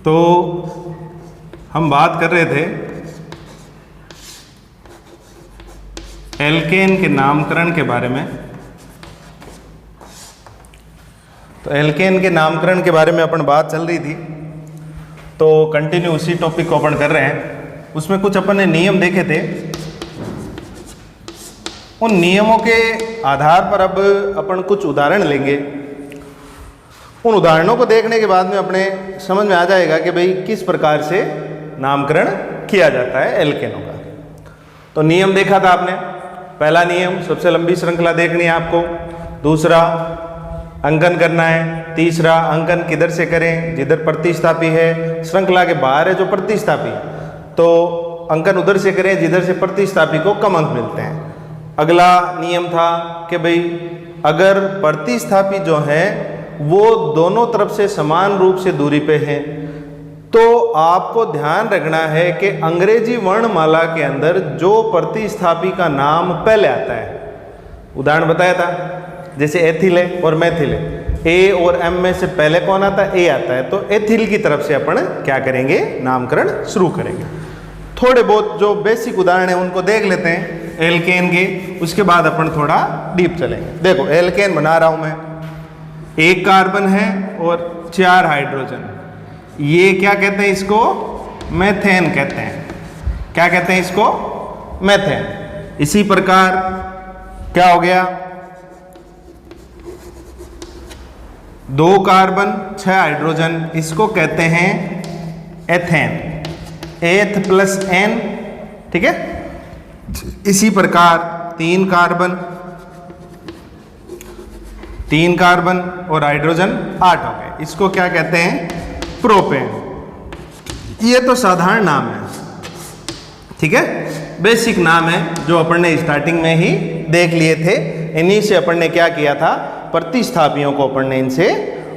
तो हम बात कर रहे थे एल्केन के नामकरण के बारे में। तो एल्केन के नामकरण के बारे में अपन बात चल रही थी, तो कंटिन्यू उसी टॉपिक को अपन कर रहे हैं। उसमें कुछ अपन ने नियम देखे थे, उन नियमों के आधार पर अब अपन कुछ उदाहरण लेंगे। उन उदाहरणों को देखने के बाद में अपने समझ में आ जाएगा कि भाई किस प्रकार से नामकरण किया जाता है एल्केनों का। तो नियम देखा था आपने। पहला नियम, सबसे लंबी श्रृंखला देखनी है आपको। दूसरा, अंकन करना है। तीसरा, अंकन किधर से करें? जिधर प्रतिस्थापी है। श्रृंखला के बाहर है जो प्रतिस्थापी, तो अंकन उधर से करें जिधर से प्रतिस्थापी को कम अंक मिलते हैं। अगला नियम था कि भाई अगर प्रतिस्थापी जो है वो दोनों तरफ से समान रूप से दूरी पे हैं, तो आपको ध्यान रखना है कि अंग्रेजी वर्णमाला के अंदर जो प्रतिस्थापी का नाम पहले आता है, उदाहरण बताया था जैसे एथिल है और मैथिल है, ए और एम में से पहले कौन आता है? ए आता है। तो एथिल की तरफ से अपन क्या करेंगे? नामकरण शुरू करेंगे। थोड़े बहुत जो बेसिक उदाहरण है उनको देख लेते हैं एल्केन के, उसके बाद अपन थोड़ा डीप चलेंगे। देखो, एल्केन बना रहा हूं मैं, एक कार्बन है और 4 हाइड्रोजन। ये क्या कहते हैं? इसको मेथेन कहते हैं। क्या कहते हैं इसको? मेथेन। इसी प्रकार क्या हो गया? 2 कार्बन 6 हाइड्रोजन, इसको कहते हैं एथेन। एथ प्लस एन, ठीक है। इसी प्रकार 3 कार्बन और हाइड्रोजन 8 हो गए, इसको क्या कहते हैं? प्रोपेन। ये तो साधारण नाम है, ठीक है, बेसिक नाम है जो अपन ने स्टार्टिंग में ही देख लिए थे। इन्हीं से अपन ने क्या किया था? प्रतिस्थापियों को अपन ने इनसे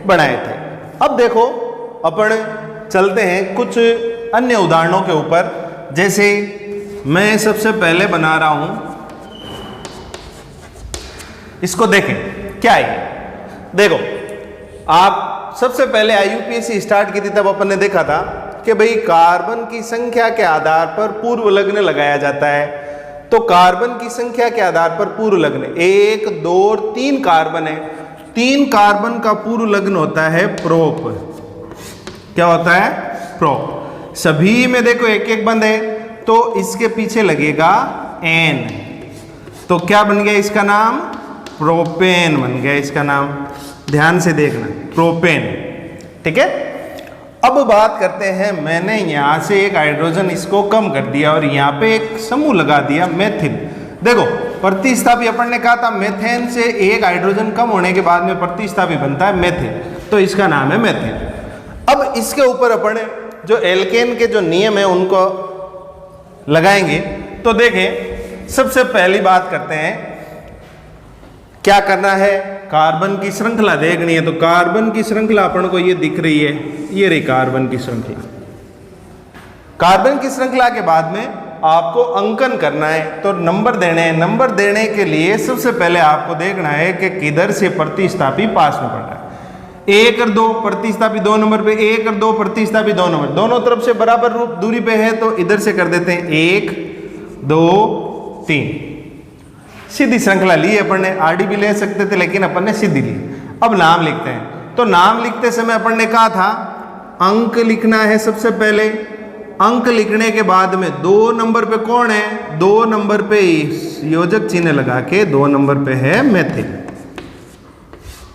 बनाए थे। अब देखो, अपन चलते हैं कुछ अन्य उदाहरणों के ऊपर। जैसे मैं सबसे पहले बना रहा हूं, इसको देखें क्या है। देखो, आप सबसे पहले IUPAC स्टार्ट की थी तब अपन ने देखा था कि भाई कार्बन की संख्या के आधार पर पूर्व लग्न लगाया जाता है। तो कार्बन की संख्या के आधार पर पूर्व लग्न 1, 2 और 3 कार्बन है। 3 कार्बन का पूर्व लग्न होता है प्रोप। क्या होता है? प्रोप। सभी में देखो एक एक बंद है, तो इसके पीछे लगेगा एन, तो क्या बन गया इसका नाम? प्रोपेन बन गया इसका नाम। ध्यान से देखना, प्रोपेन, ठीक है। अब बात करते हैं, मैंने यहां से एक हाइड्रोजन इसको कम कर दिया और यहां पे एक समूह लगा दिया मेथिल। देखो, प्रतिस्थापी अपन ने कहा था मेथेन से एक हाइड्रोजन कम होने के बाद में प्रतिस्थापी बनता है मेथिल, तो इसका नाम है मेथिल। अब इसके ऊपर अपन जो एल्केन के जो नियम है उनको लगाएंगे। तो देखें, सबसे पहली बात करते हैं, क्या करना है? कार्बन की श्रृंखला देखनी है। तो कार्बन की श्रृंखला अपन को ये दिख रही है, ये रही कार्बन की श्रृंखला। कार्बन की श्रृंखला के बाद में आपको अंकन करना है, तो नंबर देने हैं। नंबर देने के लिए सबसे पहले आपको देखना है कि किधर से प्रतिस्थापी पास में पड़ रहा है। 1 और 2 प्रतिस्थापी 2 नंबर पे, 1 और 2 प्रतिस्थापी 2 नंबर, दोनों तरफ से बराबर रूप दूरी पे है, तो इधर से कर देते हैं 1, 2, 3। सीधी श्रृंखला ली अपन ने, आडी भी ले सकते थे लेकिन अपन ने सीधी ली। अब नाम लिखते हैं। तो नाम लिखते समय अपन ने कहा था अंक लिखना है सबसे पहले। अंक लिखने के बाद में 2 नंबर पे कौन है? 2 नंबर पे योजक चिन्ह लगा के 2 नंबर पे है मेथिल,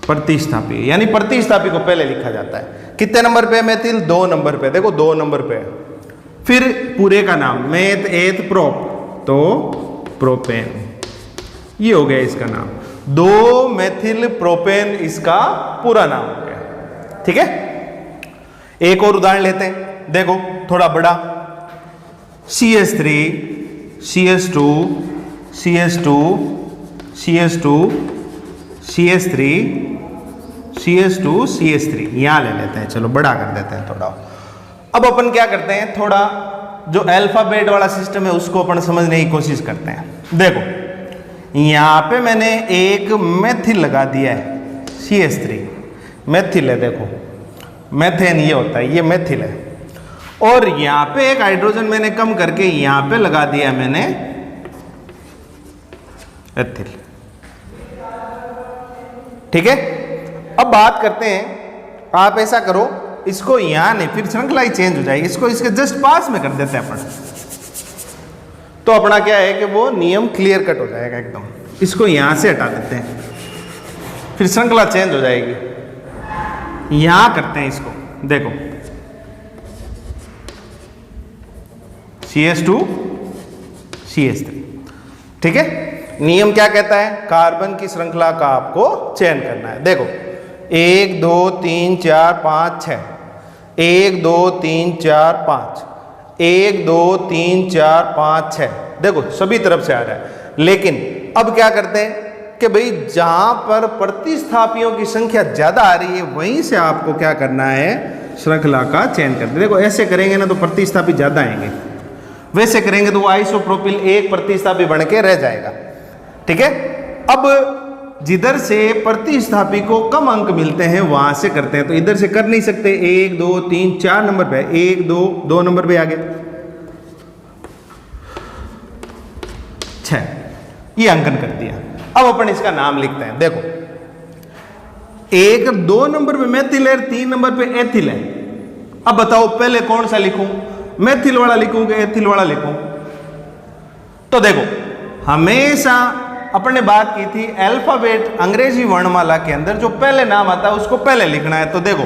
प्रतिस्थापी। यानी प्रतिस्थापी को पहले लिखा जाता है। कितने नंबर पे है मेथिल? 2 नंबर पे। देखो 2 नंबर पे है। फिर पूरे का नाम मेथ एथ प्रोप, तो प्रोपेन, ये हो गया इसका नाम। 2 मेथिल प्रोपेन इसका पूरा नाम हो गया, ठीक है। एक और उदाहरण लेते हैं, देखो थोड़ा बड़ा। CH3 CH2 CH2 CH2 CH3 CH2 CH3 यहां ले लेते हैं, चलो बड़ा कर देते हैं थोड़ा। अब अपन क्या करते हैं, थोड़ा जो अल्फाबेट वाला सिस्टम है उसको अपन समझने की कोशिश करते हैं। देखो यहां पे मैंने एक मेथिल लगा दिया है, CH3 मेथिल है। देखो मेथेन ये होता है, ये मेथिल है। और यहां पे एक हाइड्रोजन मैंने कम करके यहां पे लगा दिया मैंने एथिल। ठीक है, अब बात करते हैं, आप ऐसा करो, इसको यहां नहीं, फिर श्रृंखला ही चेंज हो जाएगी, इसको इसके जस्ट पास में कर देते हैं अपन, तो अपना क्या है कि वो नियम क्लियर कट हो जाएगा एकदम। इसको यहां से हटा देते हैं, फिर श्रृंखला चेंज हो जाएगी। यहां करते हैं इसको, देखो CH2 CH3। ठीक है, नियम क्या कहता है, कार्बन की श्रृंखला का आपको चयन करना है। देखो 1 2 3 4 5 6, 1 2 3 4 5, 1 2 3 4 5 6, देखो सभी तरफ से आ रहा है। लेकिन अब क्या करते हैं कि भाई जहां पर प्रतिस्थापियों की संख्या ज्यादा आ रही है वहीं से आपको क्या करना है, श्रृंखला का चयन करते। देखो ऐसे करेंगे ना तो प्रतिस्थापी ज्यादा आएंगे, वैसे करेंगे तो वो आइसोप्रोपिल एक प्रतिस्थापी बन के रह जाएगा। ठीक है, अब जिधर से प्रतिस्थापी को कम अंक मिलते हैं वहां से करते हैं, तो इधर से कर नहीं सकते। 1 2 3 4 नंबर पे, 1 2 2 नंबर पे आ गए 6, ये अंकन कर दिया। अब अपन इसका नाम लिखते हैं। देखो 1 2 नंबर पे मेथिल है, 3 नंबर पे एथिल है। अब बताओ पहले कौन सा लिखूं, मेथिल वाला लिखूं कि एथिल वाला लिखूं? तो देखो हमेशा अपन ने बात की थी अल्फाबेट अंग्रेजी वर्णमाला के अंदर जो पहले नाम आता है उसको पहले लिखना है। तो देखो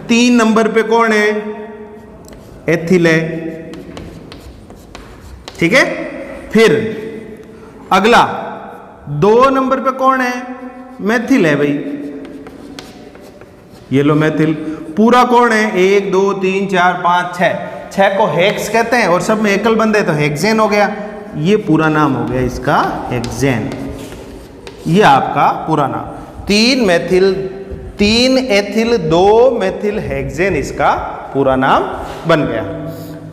3 नंबर पे कौन है, एथिल है। ठीक है, फिर अगला 2 नंबर पे कौन है, मेथिल है भाई, ये लो मेथिल। पूरा कौन है, 1 2 3 4 5 6, 6 को हेक्स कहते हैं और सब में एकल बंद है तो हेक्सेन हो गया, ये पूरा नाम हो गया इसका हेक्सेन, ये आपका पूरा नाम। 3 मेथिल 3 एथिल 2 मेथिल हेक्सेन इसका पूरा नाम बन गया।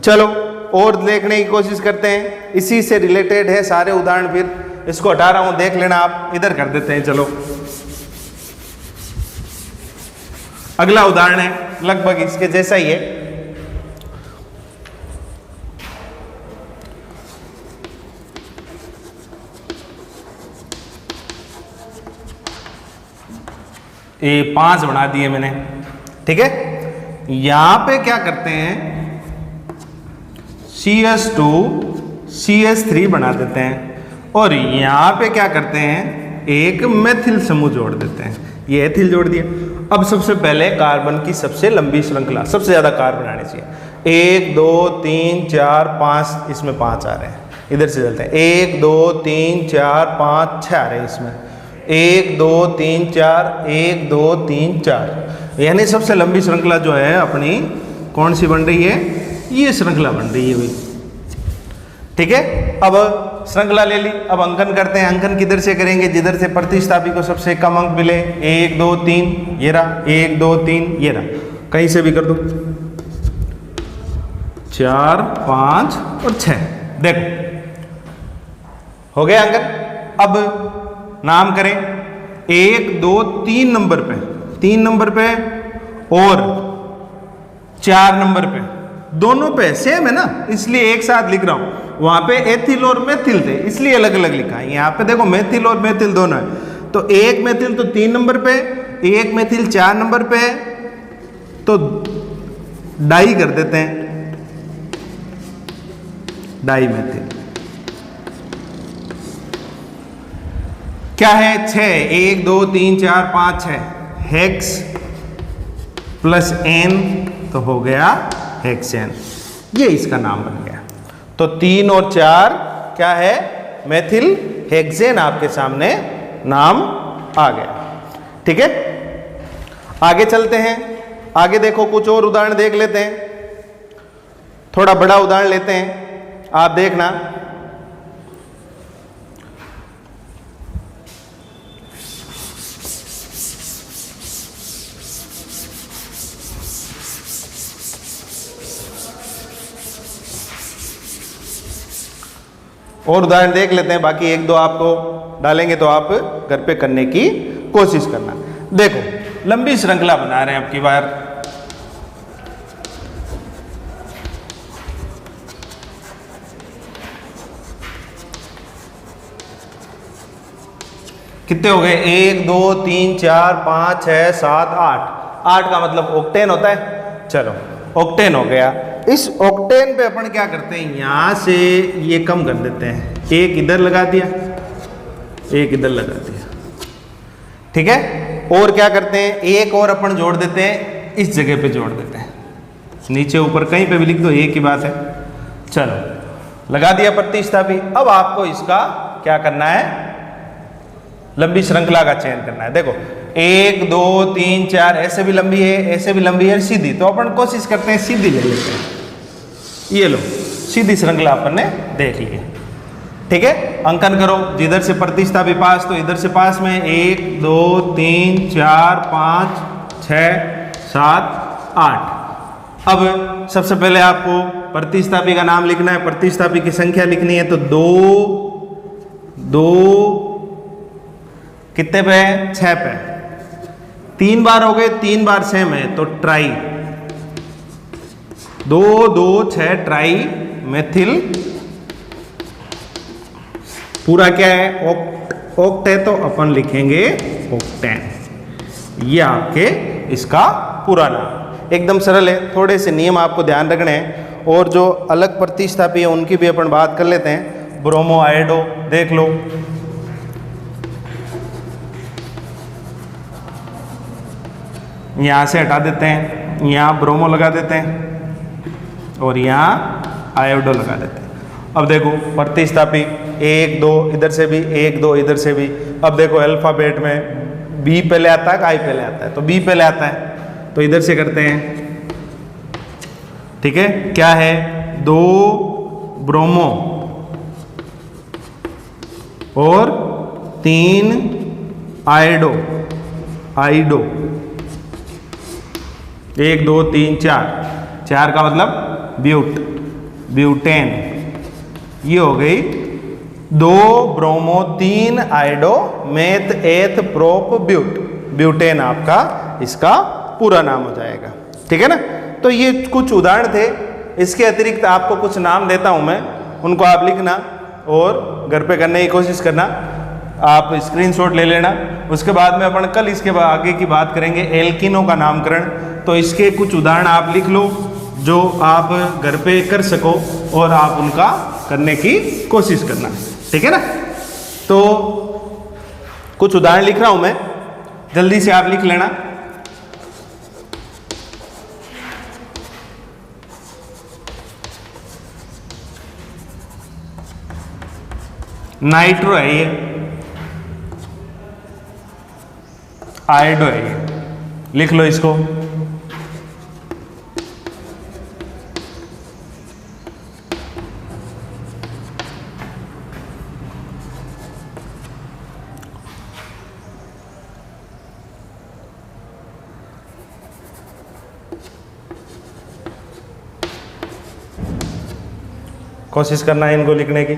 चलो और देखने की कोशिश करते हैं, इसी से रिलेटेड है सारे उदाहरण, फिर इसको हटा रहा हूं देख लेना आप, इधर कर देते हैं। चलो अगला उदाहरण है लगभग इसके जैसा ही है। ये 5 बना दिए मैंने। ठीक है, यहां पे क्या करते हैं, CH2 CH3 बना देते हैं और यहां पे क्या करते हैं, एक मेथिल समूह जोड़ देते हैं, ये एथिल जोड़ दिया। अब सबसे पहले कार्बन की सबसे लंबी श्रृंखला, सबसे ज्यादा कार्बन आने चाहिए, 1 2 3 4 5, इसमें 5 आ रहे हैं, इधर से चलते हैं, 1 2 3 4 5 6 आ रहे हैं इसमें, 1 2 3 4 1 2 3 4, यानी सबसे लंबी श्रृंखला जो है अपनी कौन सी बन रही है, ये श्रृंखला बन रही है भाई। ठीक है, अब श्रृंखला ले ली, अब अंकन करते हैं। अंकन किधर से करेंगे, जिधर से प्रतिस्थापी को सबसे कम अंक मिले, 1 2 3 ये रहा, 1 2 3 ये रहा, कहीं से भी कर दो, 4 5 और 6, देखो हो गया अंकन। अब नाम करें, 1 2 3 नंबर पे, 3 नंबर पे और 4 नंबर पे, दोनों पे सेम है ना, इसलिए एक साथ लिख रहा हूं। वहां पे एथिल और मेथिल थे इसलिए अलग अलग लिखा है, यहां पे देखो मेथिल और मेथिल दोनों है, तो एक मेथिल तो 3 नंबर पे, एक मेथिल 4 नंबर पे, तो डाई कर देते हैं, डाई मेथिल। क्या है, 6, 1 2 3 4 5 6, हेक्स प्लस एन तो हो गया हेक्सेन, ये इसका नाम बन गया। तो 3 और 4 क्या है, मेथिल हेक्सेन आपके सामने नाम आ गया। ठीक है, आगे चलते हैं। आगे देखो कुछ और उदाहरण देख लेते हैं, थोड़ा बड़ा उदाहरण लेते हैं, आप देखना। और उदाहरण देख लेते हैं, बाकी 1 2 आपको डालेंगे तो आप घर पे करने की कोशिश करना। देखो लंबी श्रृंखला बना रहे हैं अब की बार, कितने हो गए? 1 2 3 4 5 6 7 8। 8 का मतलब ऑक्टेन होता है। चलो ऑक्टेन हो गया। इस ऑक्टेन पे अपन क्या करते हैं, यहां से ये कम कर देते हैं, एक इधर लगा दिया, एक इधर लगा दिया, ठीक है। और क्या करते हैं, एक और अपन जोड़ देते हैं, इस जगह पे जोड़ देते हैं, नीचे ऊपर कहीं पे भी लिख दो, एक ही बात है। चलो लगा दिया प्रतिस्थापी। अब आपको इसका क्या करना है, लंबी श्रृंखला का चयन करना है। देखो 1 2 3 4 ऐसे भी लंबी है, ऐसे भी लंबी है, सीधी, तो अपन कोशिश करते हैं सीधी ले लेते हैं। ये लो सीधी श्रृंखला अपन ने देख ली है, ठीक है। अंकन करो, जिधर से प्रतिस्थापी पास तो इधर से पास में 1 2 3 4 5 6 7 8। अब सबसे पहले आपको प्रतिस्थापी का नाम लिखना है, प्रतिस्थापी की संख्या लिखनी है। तो 2 2 कितने पे है, 6 पे, 3 बार हो गए, 3 बार सेम है तो ट्राई, 2 2 6 ट्राई मेथिल, पूरा क्या है, ऑक्ट है तो अपन लिखेंगे ऑक्टेन। ये आपके इसका पूरा नाम, एकदम सरल है। थोड़े से नियम आपको ध्यान रखने हैं, और जो अलग प्रतिस्थापी है उनकी भी अपन बात कर लेते हैं। ब्रोमो आयोडो देख लो, यहाँ से हटा देते हैं, यहाँ ब्रोमो लगा देते हैं और यहाँ आयोडो लगा देते हैं। अब देखो प्रतिस्थापी 1 2 इधर से भी, 1 2 इधर से भी। अब देखो अल्फाबेट में बी पहले आता है, आई पहले आता है, तो बी पहले आता है, तो इधर से करते हैं, ठीक है। क्या है, 2 ब्रोमो और 3 आयोडो, आइडो, 1 2 3 4, 4 का मतलब ब्यूट, ब्यूटेन। ये हो गई 2 bromo 3 iodo meth eth prop but, butane आपका इसका पूरा नाम हो जाएगा, ठीक है ना। तो ये कुछ उदाहरण थे, इसके अतिरिक्त आपको कुछ नाम देता हूं मैं, उनको आप लिखना और घर पे करने की कोशिश करना। आप स्क्रीनशॉट ले लेना। उसके बाद में अपन कल इसके आगे की बात करेंगे एल्किनों का नामकरण। तो इसके कुछ उदाहरण आप लिख लो जो आप घर पे कर सको और आप उनका करने की कोशिश करना, ठीक है ना। तो कुछ उदाहरण लिख रहा हूं मैं, जल्दी से आप लिख लेना। नाइट्रो है ये, आयोडो है ये, लिख लो इसको। कोशिश करना है इनको लिखने की।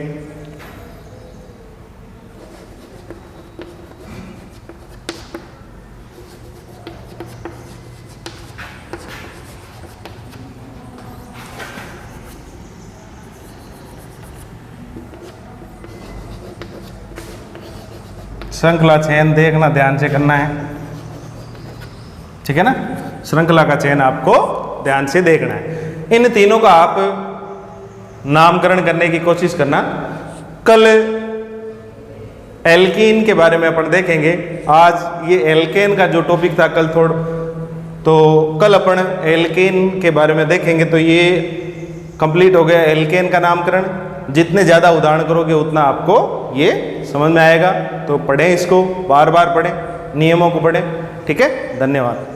श्रृंखला चयन देखना, ध्यान से करना है, ठीक है ना। श्रृंखला का चयन आपको ध्यान से देखना है। इन तीनों का आप नामकरण करने की कोशिश करना। कल एल्कीन के बारे में अपन देखेंगे। आज ये एल्केन का जो टॉपिक था कल तो कल अपन एल्केन के बारे में देखेंगे। तो ये कंप्लीट हो गया एल्केन का नामकरण। जितने ज़्यादा उदाहरण करोगे उतना आपको ये समझ में आएगा। तो पढ़ें इसको, बार बार पढ़ें, नियमों को पढ़ें, ठीक है। धन्यवाद।